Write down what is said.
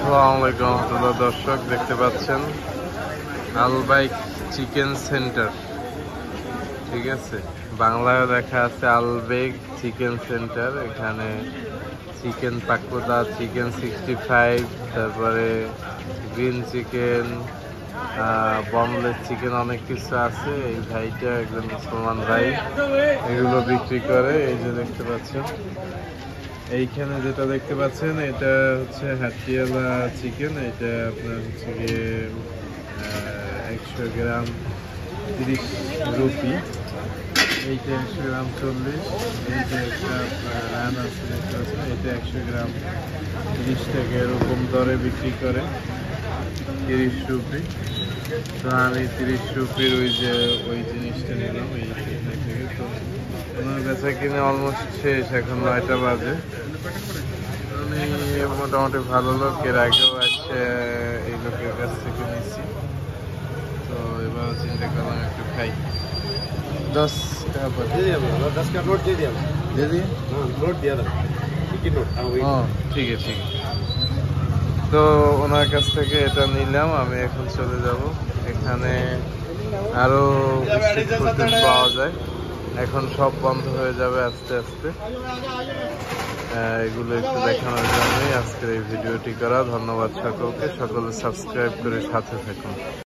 আসসালামু আলাইকুম রহমতুল্লাহ। দর্শক দেখতে পাচ্ছেন আলবাইক চিকেন সেন্টার, ঠিক আছে, বাংলায় লেখা আছে আলবেগ চিকেন সেন্টার। এখানে চিকেন পাকোড়া, চিকেন 65, তারপরে গ্রিন চিকেন, বমলেস চিকেন, অনেক কিছু আছে। এই ভাইটা একজন মুসলমান ভাই, এগুলো বিক্রি করে। এই যে দেখতে পাচ্ছেন, এইখানে যেটা দেখতে পাচ্ছেন এটা হচ্ছে হাটিয়ালা চিকেন। এটা আপনার হচ্ছে গিয়ে 100 গ্রাম 30 রুপি, এইটা 100 গ্রাম 40, এইটা একটা আপনার রান আছে দেখতে পাচ্ছেন, এটা 100 গ্রাম 30 টাকা এরকম দরে বিক্রি করে, 30 রুপি। তো আমি 30 রুপির ওই জিনিসটা নিলাম এই থেকে। তো ওনার বেচা কিনে অলমোস্ট শেষ, এখন 9টা বাজে। উনি মোটামুটি ভালো লোক, এর আগেও আছে এই লোকের কাছ থেকে নিচ্ছি। তো এবার চিন্তা করলাম একটু খাই। 10 টাকা पर दे दिया मैंने 10 का नोट दे दिया दे दिए। हाँ नोट दिया था टिकट नोट हाँ वही हाँ ठीक है ठीक है। তো ওনার কাছ থেকে এটা নিলাম। আমি এখন চলে যাব। এখানে আরো ফুড পাওয়া যায়, এখন সব বন্ধ হয়ে যাবে আস্তে আস্তে। এগুলো একটু দেখানোর জন্যই আজকের এই ভিডিওটি করা। ধন্যবাদ সকলকে, সকলে সাবস্ক্রাইব করে সাথে থাকুন।